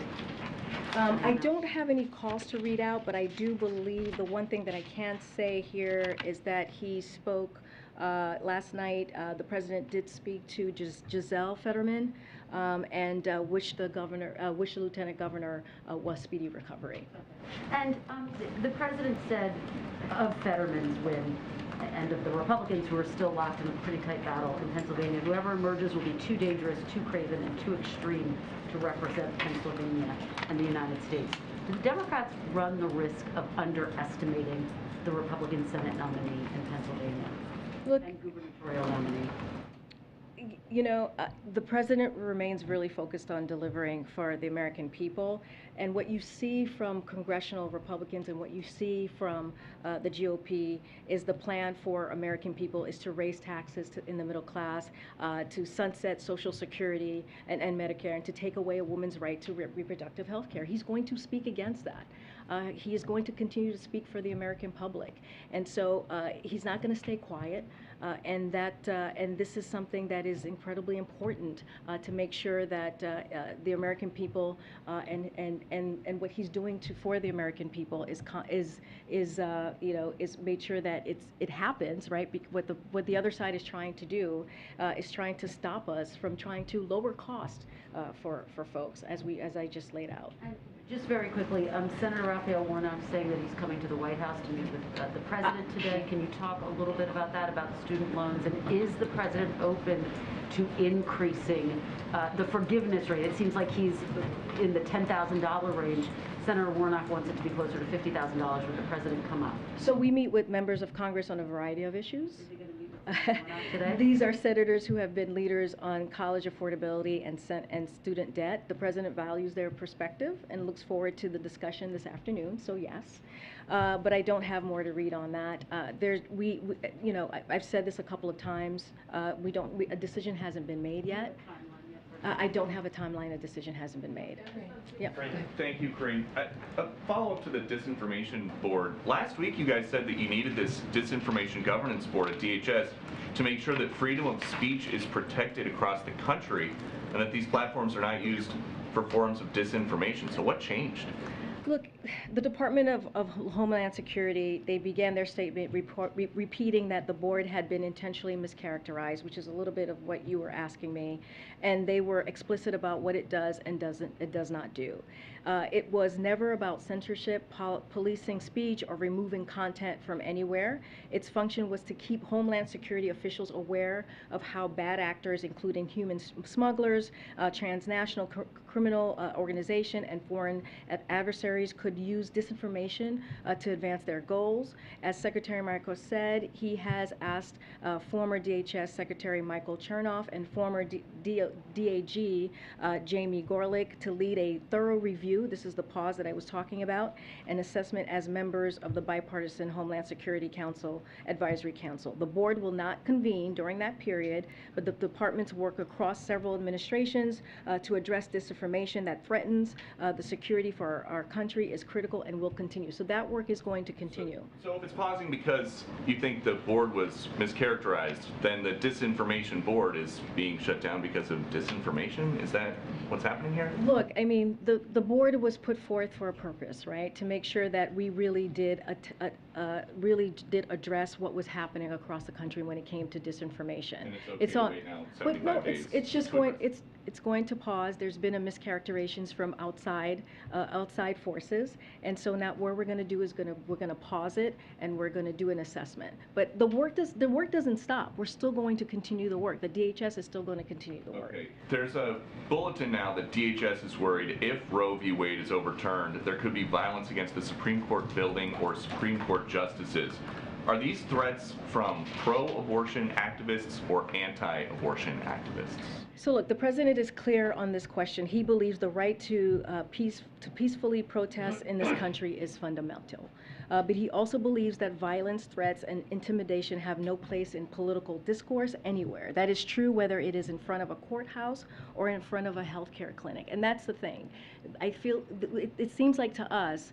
I don't have any calls to read out, but I do believe the one thing that I can say here is that he spoke last night. The president did speak to Giselle Fetterman and wished the lieutenant governor was speedy recovery. And the president said of Fetterman's win and of the Republicans who are still locked in a pretty tight battle in Pennsylvania, whoever emerges will be too dangerous, too craven, and too extreme to represent Pennsylvania and the United States. Do the Democrats run the risk of underestimating the Republican Senate nominee in Pennsylvania? Look, and gubernatorial nominee? The president remains really focused on delivering for the American people. And what you see from congressional Republicans and what you see from the GOP is the plan for American people is to raise taxes in the middle class, to sunset Social Security and Medicare, and to take away a woman's right to reproductive health care. He's going to speak against that. He is going to continue to speak for the American public. And so he's not going to stay quiet. And this is something that is incredibly important to make sure that the American people and what he's doing for the American people is made sure that it happens, right? What the other side is trying to do is trying to stop us from trying to lower cost for folks, as I just laid out. And just very quickly, Senator Raphael Warnock saying that he's coming to the White House to meet with the president today. Can you talk a little bit about that, about the student loans, and is the president open to increasing the forgiveness rate? It seems like he's in the $10,000 range. Senator Warnock wants it to be closer to $50,000. Would the president come up? So we meet with members of Congress on a variety of issues. Is he going to meet with Warnock today? These are senators who have been leaders on college affordability and student debt. The president values their perspective and looks forward to the discussion this afternoon, so yes. But I don't have more to read on that. I've said this a couple of times. A decision hasn't been made yet. I don't have a timeline. A decision hasn't been made. Yep. Thank you, Karine. A follow-up to the Disinformation Board. Last week, you guys said that you needed this Disinformation Governance Board at DHS to make sure that freedom of speech is protected across the country and that these platforms are not used for forms of disinformation. So what changed? Look, the Department of Homeland Security, they began their statement repeating that the board had been intentionally mischaracterized, which is a little bit of what you were asking me, and they were explicit about what it does and does not do. It was never about censorship, policing speech, or removing content from anywhere. Its function was to keep Homeland Security officials aware of how bad actors, including human smugglers, transnational criminal organization, and foreign adversaries could use disinformation to advance their goals. As Secretary Marcos said, he has asked former DHS Secretary Michael Chernoff and former DAG Jamie Gorelick to lead a thorough review. This is the pause that I was talking about, an assessment as members of the Bipartisan Homeland Security Council Advisory Council. The board will not convene during that period, but the departments work across several administrations to address disinformation that threatens the security for our country is critical and will continue. So that work is going to continue. So if it's pausing because you think the board was mischaracterized, then the disinformation board is being shut down because of disinformation? Is that what's happening here? Look, I mean, the board was put forth for a purpose, right? To make sure that we really did address what was happening across the country when it came to disinformation. And it's okay to wait now 75 days. It's just it's going to pause. There's been a mischaracterizations from outside forces, and so now what we're going to do is we're going to pause it and we're going to do an assessment. But the work doesn't stop. We're still going to continue the work. The DHS is still going to continue the work. Okay. There's a bulletin now that DHS is worried if Roe v. Wade is overturned, there could be violence against the Supreme Court building or Supreme Court justices. Are these threats from pro-abortion activists or anti-abortion activists? So look, the president is clear on this question. He believes the right to peacefully protest in this country is fundamental. But he also believes that violence, threats, and intimidation have no place in political discourse anywhere. That is true whether it is in front of a courthouse or in front of a healthcare clinic. And that's the thing. I feel it seems like to us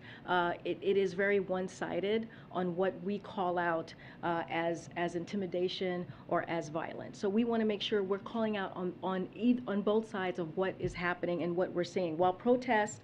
it is very one-sided on what we call out as intimidation or as violence. So we want to make sure we're calling out on both sides of what is happening and what we're seeing. While protests,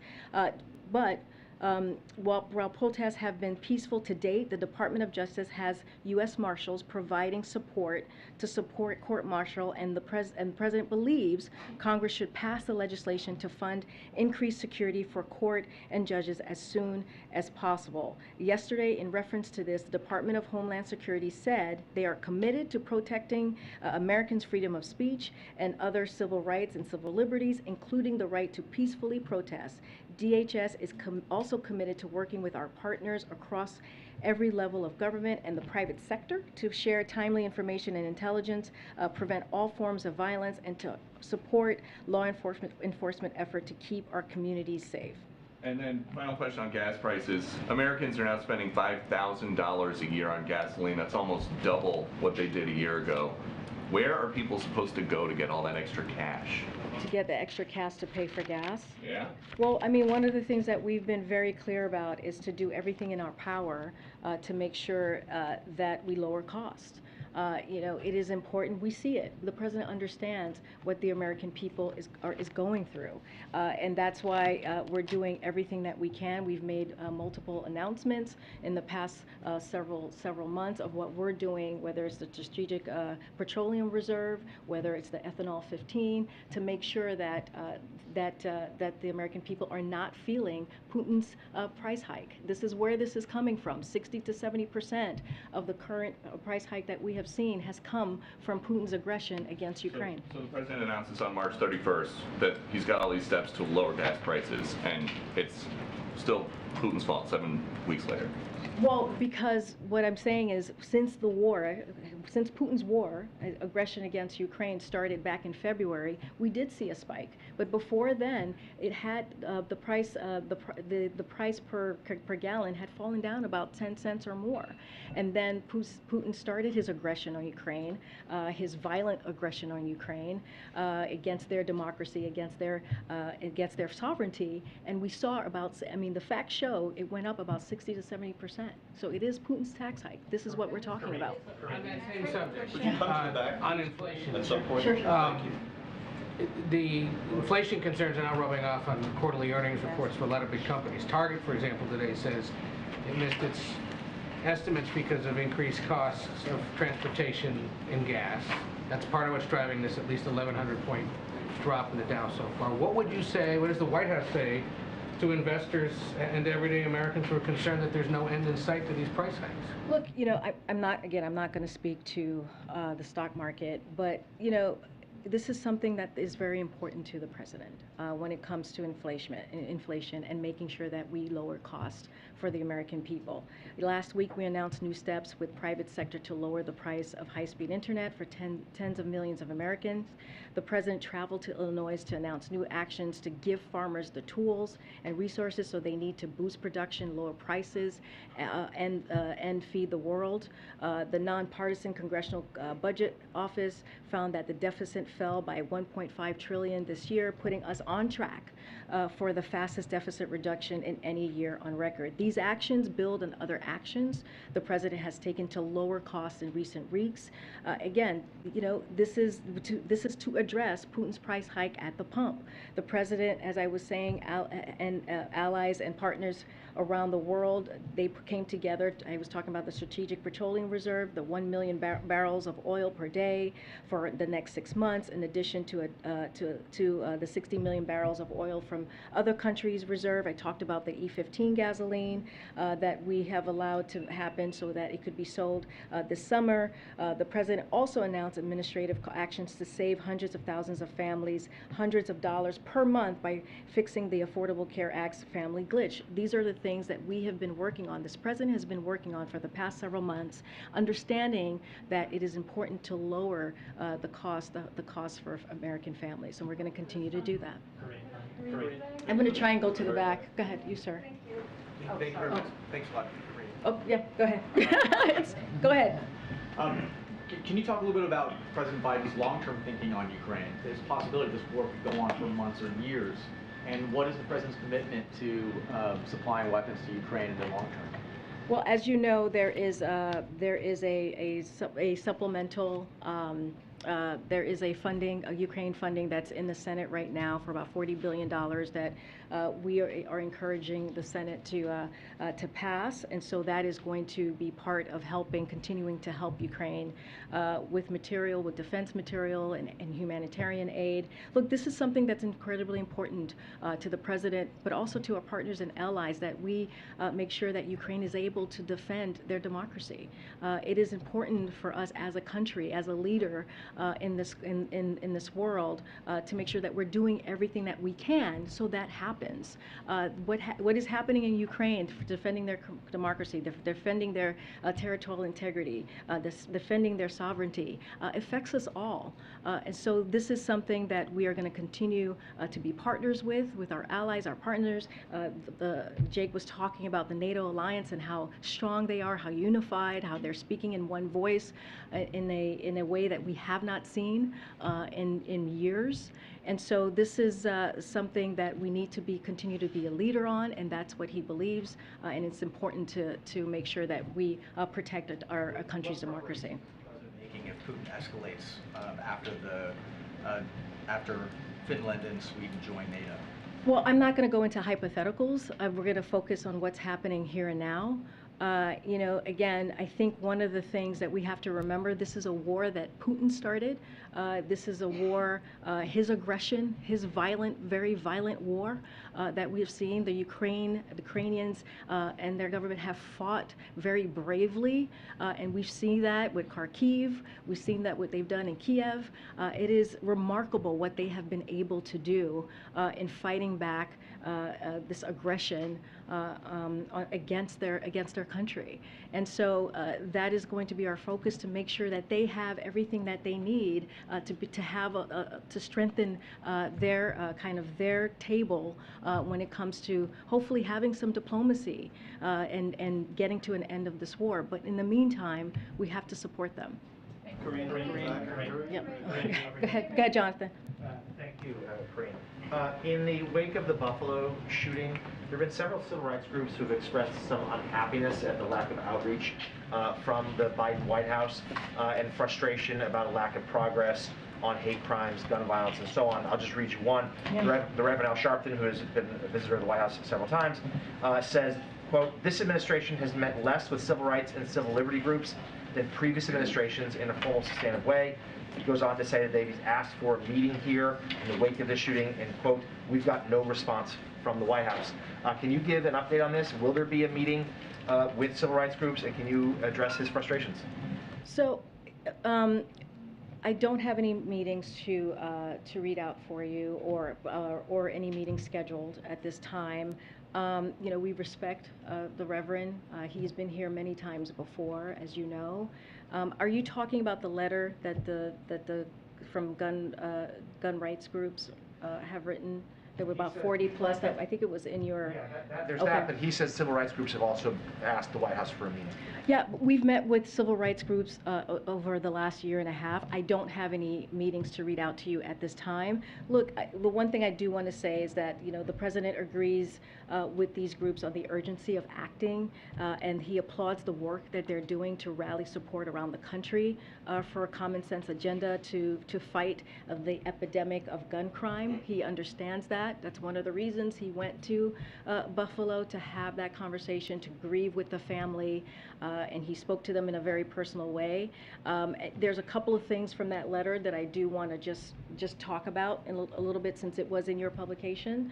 while protests have been peaceful to date, the Department of Justice has U.S. Marshals providing support to support court-martial, and the President believes Congress should pass the legislation to fund increased security for court and judges as soon as possible. Yesterday, in reference to this, the Department of Homeland Security said they are committed to protecting Americans' freedom of speech and other civil rights and civil liberties, including the right to peacefully protest. DHS is also committed to working with our partners across every level of government and the private sector to share timely information and intelligence, prevent all forms of violence, and to support law enforcement effort to keep our communities safe. And then final question on gas prices. Americans are now spending $5,000 a year on gasoline. That's almost double what they did a year ago. Where are people supposed to go to get all that extra cash? To get the extra cash to pay for gas? Yeah. Well, I mean, one of the things that we've been very clear about is to do everything in our power to make sure that we lower costs. You know, it is important. We see it. The president understands what the American people is going through, and that's why we're doing everything that we can. We've made multiple announcements in the past several months of what we're doing, whether it's the Strategic Petroleum Reserve, whether it's the Ethanol 15, to make sure that that the American people are not feeling Putin's price hike. This is where this is coming from. 60 to 70% of the current price hike that we have seen has come from Putin's aggression against Ukraine. So the president announces on March 31st that he's got all these steps to lower gas prices, and it's still Putin's fault 7 weeks later. Well, because what I'm saying is since Putin's war, aggression against Ukraine started back in February, we did see a spike. But before then, it had the price per gallon had fallen down about 10 cents or more. And then Putin started his aggression on Ukraine, his violent aggression on Ukraine against their democracy, against their sovereignty. And we saw the facts show it went up about 60 to 70%. So it is Putin's tax hike. This is what we're talking about. On that same subject, on inflation. At some point. Sure. Thank you. the inflation concerns are now rubbing off on quarterly earnings reports for a lot of big companies. Target, for example, today says it missed its estimates because of increased costs of transportation and gas. That's part of what's driving this at least 1,100-point drop in the Dow so far. What would you say, what does the White House say to investors and everyday Americans who are concerned that there's no end in sight to these price hikes? Look, I'm not going to speak to the stock market, but, this is something that is very important to the president when it comes to inflation and making sure that we lower costs for the American people. Last week, we announced new steps with private sector to lower the price of high-speed internet for tens of millions of Americans. The president traveled to Illinois to announce new actions to give farmers the tools and resources so they need to boost production, lower prices, and feed the world. The nonpartisan Congressional Budget Office found that the deficit fell by $1.5 trillion this year, putting us on track for the fastest deficit reduction in any year on record. These actions build on other actions the president has taken to lower costs in recent weeks. Again, this is to address Putin's price hike at the pump. The president, as I was saying, allies and partners around the world, they came together. I was talking about the Strategic Petroleum Reserve, the 1 million barrels of oil per day for the next 6 months, in addition to the 60 million barrels of oil from other countries' reserve. I talked about the E15 gasoline that we have allowed to happen so that it could be sold this summer. The president also announced administrative actions to save hundreds of thousands of families hundreds of dollars per month by fixing the Affordable Care Act's family glitch. These are the things that we have been working on. This president has been working on for the past several months, understanding that it is important to lower the cost for American families, and we're going to continue to do that. I'm going to try and go to the back. Go ahead, you, sir. Thank you very much. Thanks a lot. Oh, yeah, go ahead. Go ahead. Can you talk a little bit about President Biden's long-term thinking on Ukraine? There's a possibility this war could go on for months or years. And what is the president's commitment to supplying weapons to Ukraine in the long term? Well, as you know, there is a supplemental. There is a Ukraine funding that's in the Senate right now for about $40 billion that we are encouraging the Senate to pass, and so that is going to be part of continuing to help Ukraine with material, with defense material and humanitarian aid. Look, this is something that's incredibly important to the president, but also to our partners and allies, that we make sure that Ukraine is able to defend their democracy. It is important for us as a country, as a leader in this world, to make sure that we're doing everything that we can so that happens. What is happening in Ukraine, defending their democracy, defending their territorial integrity, defending their sovereignty, affects us all. And so this is something that we are going to continue to be partners with our allies, our partners. Jake was talking about the NATO alliance and how strong they are, how unified, how they're speaking in one voice in a way that we have not seen in years. And so this is something that we need to continue to be a leader on, and that's what he believes. And it's important to make sure that we protect our country's democracy. Making if Putin escalates after Finland and Sweden join NATO? Well, I'm not going to go into hypotheticals. We're going to focus on what's happening here and now. Again, I think one of the things that we have to remember, this is a war that Putin started. This is a war, his aggression, his very violent war that we have seen. The Ukrainians and their government have fought very bravely, and we've seen that with Kharkiv. We've seen that what they've done in Kiev. It is remarkable what they have been able to do in fighting back this aggression against their country. And so that is going to be our focus, to make sure that they have everything that they need to strengthen their table when it comes to hopefully having some diplomacy and getting to an end of this war. But in the meantime, we have to support them. Karine. Yep. Go ahead, Jonathan. Thank you, Karine. In the wake of the Buffalo shooting, there have been several civil rights groups who have expressed some unhappiness at the lack of outreach from the Biden White House and frustration about a lack of progress on hate crimes, gun violence, and so on. I'll just read you one. Yeah. The Reverend Al Sharpton, who has been a visitor of the White House several times, says, quote, "This administration has met less with civil rights and civil liberty groups than previous administrations in a formal, substantive way." He goes on to say that they've asked for a meeting here in the wake of this shooting, and quote, "We've got no response from the White House." Can you give an update on this? Will there be a meeting with civil rights groups, and can you address his frustrations? So, I don't have any meetings to read out for you, or any meetings scheduled at this time. You know, we respect the Reverend. He's been here many times before, as you know. Are you talking about the letter that the from gun rights groups have written? There were about 40 plus. I think it was in your. Yeah, there's okay. that, but he says civil rights groups have also asked the White House for a meeting. Yeah, we've met with civil rights groups over the last year and a half. I don't have any meetings to read out to you at this time. Look, the one thing I do want to say is that, you know, the president agrees with these groups on the urgency of acting, and he applauds the work that they're doing to rally support around the country for a common sense agenda to fight the epidemic of gun crime. He understands that. That's one of the reasons he went to Buffalo, to have that conversation, to grieve with the family, and he spoke to them in a very personal way. There's a couple of things from that letter that I do want to just talk about in a little bit, since it was in your publication.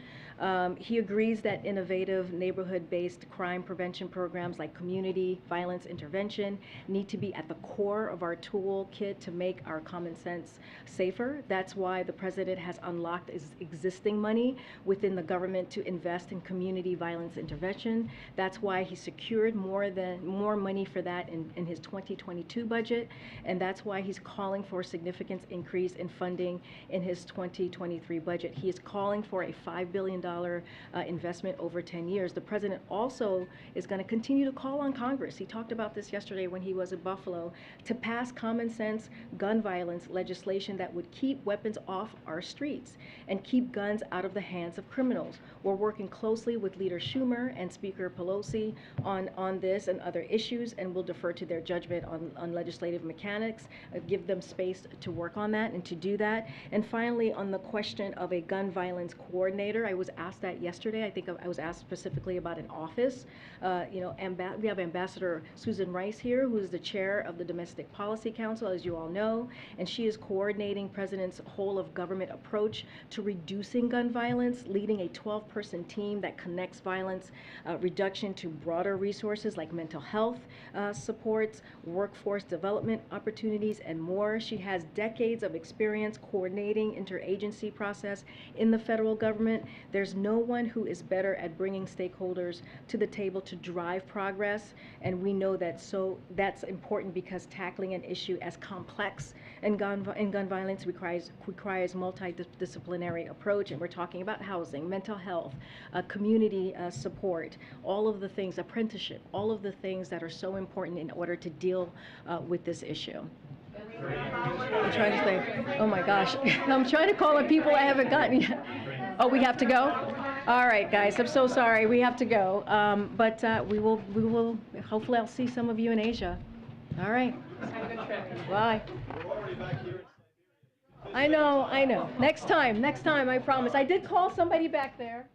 He agrees that innovative neighborhood-based crime prevention programs like community violence intervention need to be at the core of our toolkit to make our common sense safer. That's why the president has unlocked existing money within the government to invest in community violence intervention. That's why he secured more money for that in his 2022 budget, and that's why he's calling for a significant increase in funding in his 2023 budget. He is calling for a $5 billion investment over 10 years. The president also is going to continue to call on Congress. He talked about this yesterday when he was in Buffalo, to pass common sense gun violence legislation that would keep weapons off our streets and keep guns out of the hands of criminals. We're working closely with Leader Schumer and Speaker Pelosi on this and other issues, and we'll defer to their judgment on legislative mechanics, give them space to work on that and to do that. And finally, on the question of a gun violence coordinator, I was asked that yesterday. I think I was asked specifically about an office. You know, we have Ambassador Susan Rice here, who is the chair of the Domestic Policy Council, as you all know, and she is coordinating President's whole of government approach to reducing gun violence, leading a 12-person team that connects violence reduction to broader resources like mental health supports, workforce development opportunities, and more. She has decades of experience coordinating interagency process in the federal government. There's no one who is better at bringing stakeholders to the table to drive progress, and we know that. So that's important because tackling an issue as complex in gun violence requires multidisciplinary approach, and we're talking about housing, mental health, community support, all of the things, apprenticeship, all of the things that are so important in order to deal with this issue. I'm trying to say, oh my gosh, I'm trying to call on people I haven't gotten yet. Oh, we have to go? All right, guys, I'm so sorry, we have to go. But we will, hopefully I'll see some of you in Asia. All right. Have a good trip. Bye. I know. Next time, I promise. I did call somebody back there.